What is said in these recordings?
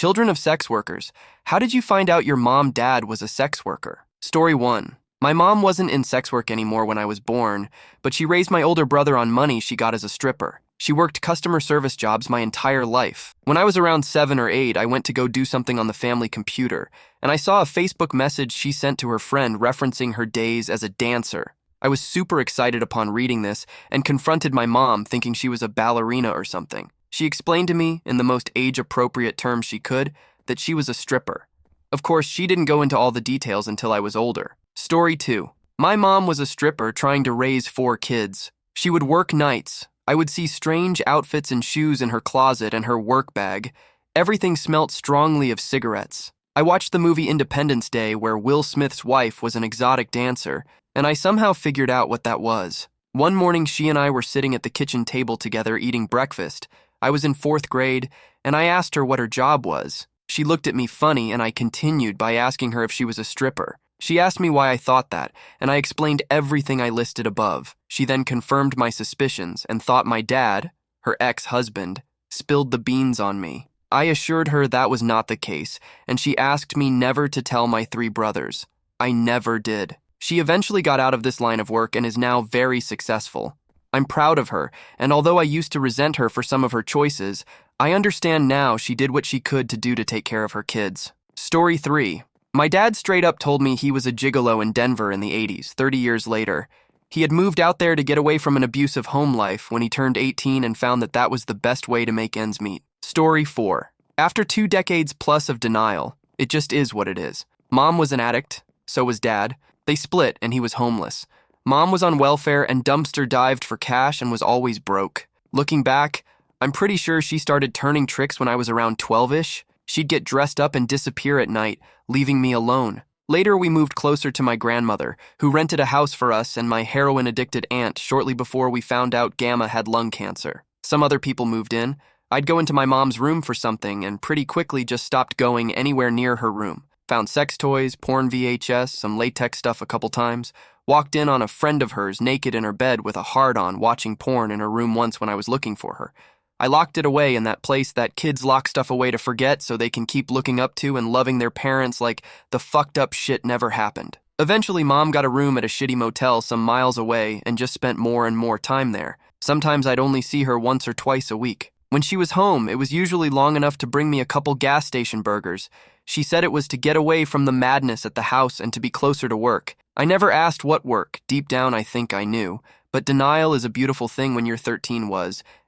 Children of sex workers. How did you find out your dad was a sex worker? Story 1. My mom wasn't in sex work anymore when I was born, but she raised my older brother on money she got as a stripper. She worked customer service jobs my entire life. When I was around 7 or 8, I went to go do something on the family computer, and I saw a Facebook message she sent to her friend referencing her days as a dancer. I was super excited upon reading this and confronted my mom thinking she was a ballerina or something. She explained to me, in the most age-appropriate terms she could, that she was a stripper. Of course, she didn't go into all the details until I was older. Story 2. My mom was a stripper trying to raise 4 kids. She would work nights. I would see strange outfits and shoes in her closet and her work bag. Everything smelt strongly of cigarettes. I watched the movie Independence Day where Will Smith's wife was an exotic dancer, and I somehow figured out what that was. One morning, she and I were sitting at the kitchen table together eating breakfast. I was in 4th grade, and I asked her what her job was. She looked at me funny, and I continued by asking her if she was a stripper. She asked me why I thought that, and I explained everything I listed above. She then confirmed my suspicions and thought my dad, her ex-husband, spilled the beans on me. I assured her that was not the case, and she asked me never to tell my 3 brothers. I never did. She eventually got out of this line of work and is now very successful. I'm proud of her, and although I used to resent her for some of her choices, I understand now she did what she could to take care of her kids. Story 3. My dad straight up told me he was a gigolo in Denver in the 80s, 30 years later. He had moved out there to get away from an abusive home life when he turned 18 and found that was the best way to make ends meet. Story 4. After 2 decades plus of denial, it just is what it is. Mom was an addict, so was dad. They split and he was homeless. Mom was on welfare and dumpster dived for cash and was always broke. Looking back, I'm pretty sure she started turning tricks when I was around 12-ish. She'd get dressed up and disappear at night, leaving me alone. Later, we moved closer to my grandmother, who rented a house for us and my heroin-addicted aunt shortly before we found out Gamma had lung cancer. Some other people moved in. I'd go into my mom's room for something and pretty quickly just stopped going anywhere near her room. Found sex toys, porn VHS, some latex stuff a couple times. Walked in on a friend of hers naked in her bed with a hard-on watching porn in her room once when I was looking for her. I locked it away in that place that kids lock stuff away to forget so they can keep looking up to and loving their parents like the fucked up shit never happened. Eventually, Mom got a room at a shitty motel some miles away and just spent more and more time there. Sometimes I'd only see her once or twice a week. When she was home, it was usually long enough to bring me a couple gas station burgers. She said it was to get away from the madness at the house and to be closer to work. I never asked what work. Deep down, I think I knew. But denial is a beautiful thing when you're 13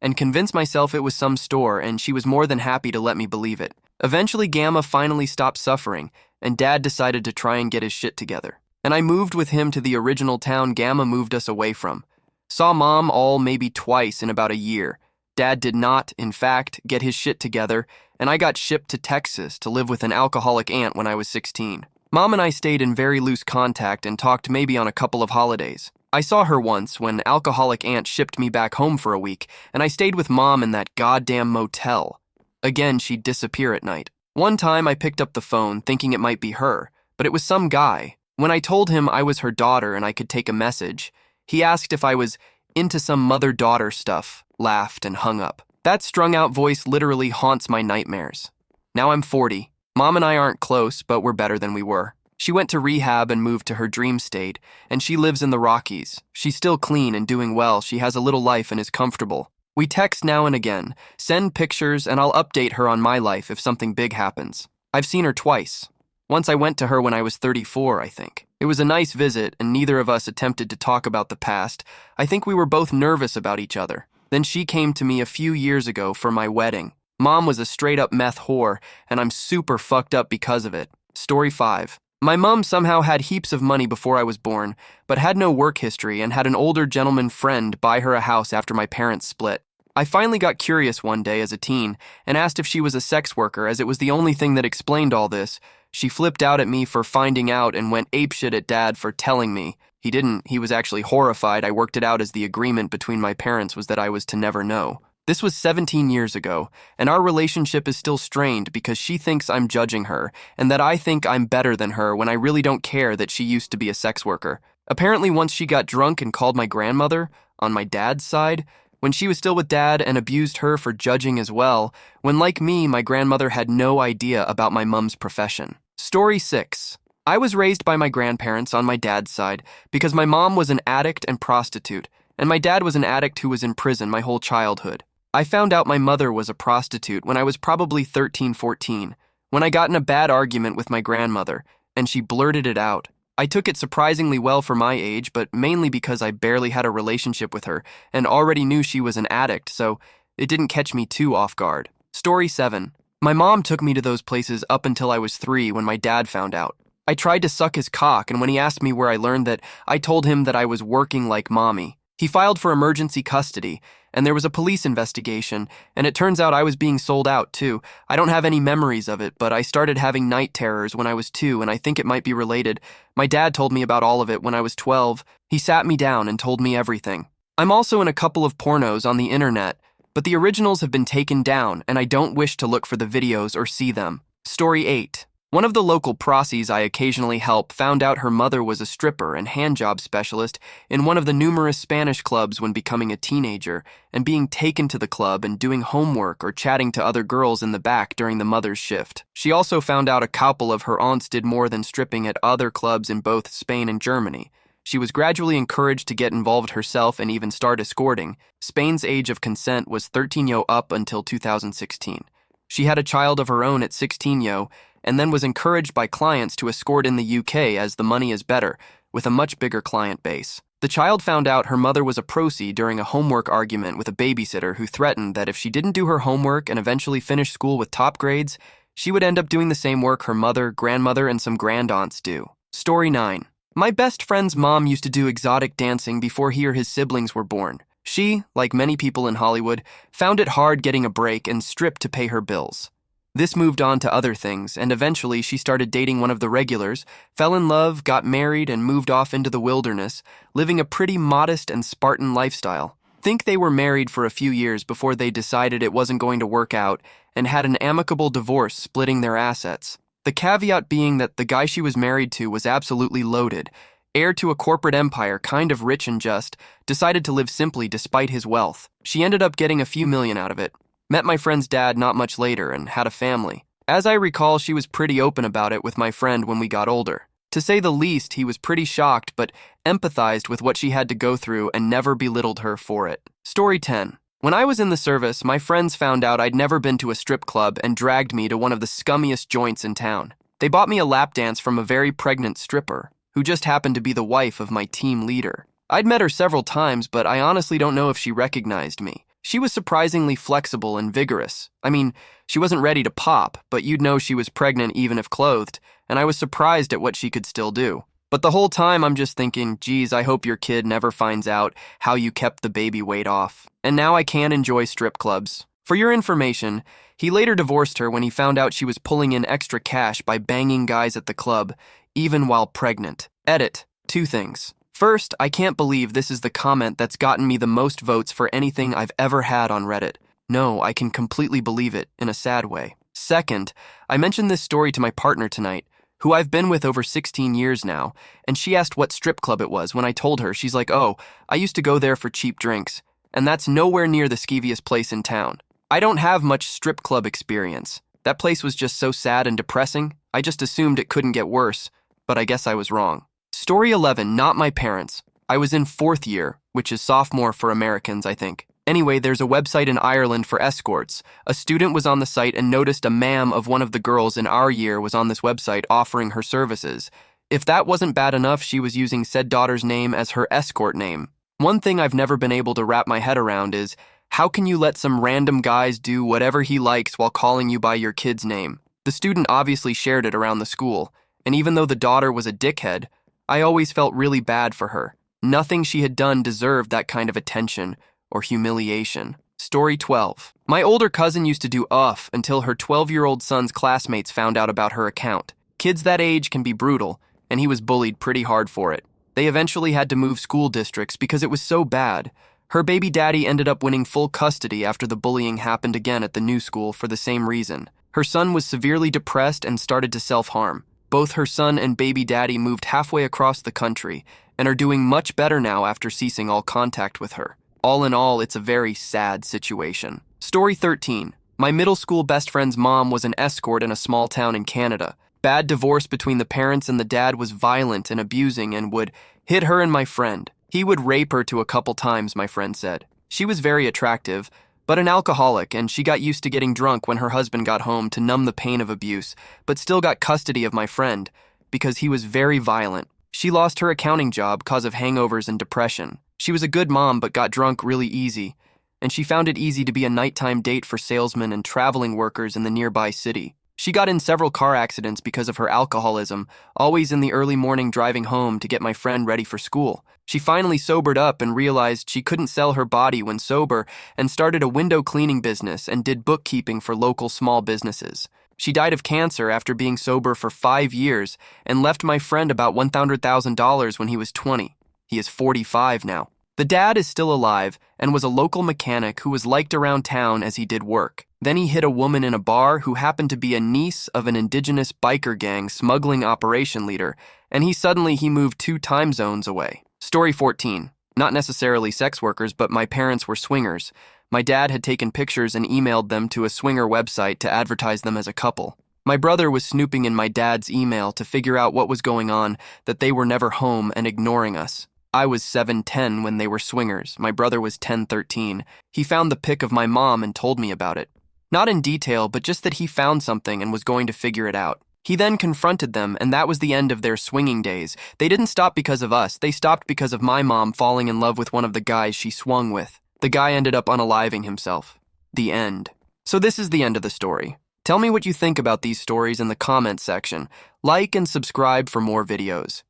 and convinced myself it was some store, and she was more than happy to let me believe it. Eventually, Gamma finally stopped suffering, and Dad decided to try and get his shit together. And I moved with him to the original town Gamma moved us away from. Saw Mom all maybe twice in about a year. Dad did not, in fact, get his shit together, and I got shipped to Texas to live with an alcoholic aunt when I was 16. Mom and I stayed in very loose contact and talked maybe on a couple of holidays. I saw her once when alcoholic aunt shipped me back home for a week, and I stayed with Mom in that goddamn motel. Again, she'd disappear at night. One time I picked up the phone thinking it might be her, but it was some guy. When I told him I was her daughter and I could take a message, he asked if I was into some mother-daughter stuff, laughed, and hung up. That strung-out voice literally haunts my nightmares. Now I'm 40. Mom and I aren't close, but we're better than we were. She went to rehab and moved to her dream state, and she lives in the Rockies. She's still clean and doing well. She has a little life and is comfortable. We text now and again, send pictures, and I'll update her on my life if something big happens. I've seen her twice. Once I went to her when I was 34, I think. It was a nice visit, and neither of us attempted to talk about the past. I think we were both nervous about each other. Then she came to me a few years ago for my wedding. Mom was a straight-up meth whore, and I'm super fucked up because of it. Story 5. My mom somehow had heaps of money before I was born, but had no work history and had an older gentleman friend buy her a house after my parents split. I finally got curious one day as a teen and asked if she was a sex worker, as it was the only thing that explained all this. She flipped out at me for finding out and went apeshit at Dad for telling me. He didn't. He was actually horrified. I worked it out as the agreement between my parents was that I was to never know. This was 17 years ago, and our relationship is still strained because she thinks I'm judging her and that I think I'm better than her when I really don't care that she used to be a sex worker. Apparently, once she got drunk and called my grandmother, on my dad's side, when she was still with dad and abused her for judging as well, when like me, my grandmother had no idea about my mom's profession. Story 6. I was raised by my grandparents on my dad's side because my mom was an addict and prostitute, and my dad was an addict who was in prison my whole childhood. I found out my mother was a prostitute when I was probably 13, 14, when I got in a bad argument with my grandmother, and she blurted it out. I took it surprisingly well for my age, but mainly because I barely had a relationship with her and already knew she was an addict, so it didn't catch me too off guard. Story 7. My mom took me to those places up until I was 3 when my dad found out. I tried to suck his cock, and when he asked me where I learned that, I told him that I was working like mommy. He filed for emergency custody, and there was a police investigation, and it turns out I was being sold out, too. I don't have any memories of it, but I started having night terrors when I was 2, and I think it might be related. My dad told me about all of it when I was 12. He sat me down and told me everything. I'm also in a couple of pornos on the internet, but the originals have been taken down, and I don't wish to look for the videos or see them. Story 8. One of the local prossies I occasionally help found out her mother was a stripper and handjob specialist in one of the numerous Spanish clubs when becoming a teenager, and being taken to the club and doing homework or chatting to other girls in the back during the mother's shift. She also found out a couple of her aunts did more than stripping at other clubs in both Spain and Germany. She was gradually encouraged to get involved herself and even start escorting. Spain's age of consent was 13 up until 2016. She had a child of her own at 16 and then was encouraged by clients to escort in the UK as the money is better, with a much bigger client base. The child found out her mother was a prosie during a homework argument with a babysitter who threatened that if she didn't do her homework and eventually finish school with top grades, she would end up doing the same work her mother, grandmother, and some grandaunts do. Story 9. My best friend's mom used to do exotic dancing before he or his siblings were born. She, like many people in Hollywood, found it hard getting a break and stripped to pay her bills. This moved on to other things, and eventually she started dating one of the regulars, fell in love, got married, and moved off into the wilderness, living a pretty modest and Spartan lifestyle. Think they were married for a few years before they decided it wasn't going to work out and had an amicable divorce splitting their assets. The caveat being that the guy she was married to was absolutely loaded, heir to a corporate empire, kind of rich and just, decided to live simply despite his wealth. She ended up getting a few million out of it. Met my friend's dad not much later and had a family. As I recall, she was pretty open about it with my friend when we got older. To say the least, he was pretty shocked but empathized with what she had to go through and never belittled her for it. Story 10. When I was in the service, my friends found out I'd never been to a strip club and dragged me to one of the scummiest joints in town. They bought me a lap dance from a very pregnant stripper, who just happened to be the wife of my team leader. I'd met her several times, but I honestly don't know if she recognized me. She was surprisingly flexible and vigorous. I mean, she wasn't ready to pop, but you'd know she was pregnant even if clothed, and I was surprised at what she could still do. But the whole time I'm just thinking, geez, I hope your kid never finds out how you kept the baby weight off. And now I can't enjoy strip clubs. For your information, he later divorced her when he found out she was pulling in extra cash by banging guys at the club, even while pregnant. Edit. 2 things. First, I can't believe this is the comment that's gotten me the most votes for anything I've ever had on Reddit. No, I can completely believe it, in a sad way. Second, I mentioned this story to my partner tonight, who I've been with over 16 years now, and she asked what strip club it was. When I told her, she's like, oh, I used to go there for cheap drinks, and that's nowhere near the skeeviest place in town. I don't have much strip club experience. That place was just so sad and depressing, I just assumed it couldn't get worse, but I guess I was wrong. Story 11, not my parents. I was in 4th year, which is sophomore for Americans, I think. Anyway, there's a website in Ireland for escorts. A student was on the site and noticed a ma'am of one of the girls in our year was on this website offering her services. If that wasn't bad enough, she was using said daughter's name as her escort name. One thing I've never been able to wrap my head around is, how can you let some random guys do whatever he likes while calling you by your kid's name? The student obviously shared it around the school, and even though the daughter was a dickhead, I always felt really bad for her. Nothing she had done deserved that kind of attention or humiliation. Story 12. My older cousin used to do until her 12-year-old son's classmates found out about her account. Kids that age can be brutal, and he was bullied pretty hard for it. They eventually had to move school districts because it was so bad. Her baby daddy ended up winning full custody after the bullying happened again at the new school for the same reason. Her son was severely depressed and started to self-harm. Both her son and baby daddy moved halfway across the country and are doing much better now after ceasing all contact with her. All in all, it's a very sad situation. Story 13. My middle school best friend's mom was an escort in a small town in Canada. Bad divorce between the parents and the dad was violent and abusing and would hit her and my friend. He would rape her to a couple times, my friend said. She was very attractive, but an alcoholic, and she got used to getting drunk when her husband got home to numb the pain of abuse, but still got custody of my friend because he was very violent. She lost her accounting job cause of hangovers and depression. She was a good mom but got drunk really easy, and she found it easy to be a nighttime date for salesmen and traveling workers in the nearby city. She got in several car accidents because of her alcoholism, always in the early morning driving home to get my friend ready for school. She finally sobered up and realized she couldn't sell her body when sober and started a window cleaning business and did bookkeeping for local small businesses. She died of cancer after being sober for 5 years and left my friend about $100,000 when he was 20. He is 45 now. The dad is still alive and was a local mechanic who was liked around town as he did work. Then he hit a woman in a bar who happened to be a niece of an indigenous biker gang smuggling operation leader, and he moved 2 time zones away. Story 14. Not necessarily sex workers, but my parents were swingers. My dad had taken pictures and emailed them to a swinger website to advertise them as a couple. My brother was snooping in my dad's email to figure out what was going on, that they were never home and ignoring us. I was 7-10 when they were swingers. My brother was 10-13. He found the pic of my mom and told me about it. Not in detail, but just that he found something and was going to figure it out. He then confronted them, and that was the end of their swinging days. They didn't stop because of us. They stopped because of my mom falling in love with one of the guys she swung with. The guy ended up unaliving himself. The end. So this is the end of the story. Tell me what you think about these stories in the comments section. Like and subscribe for more videos.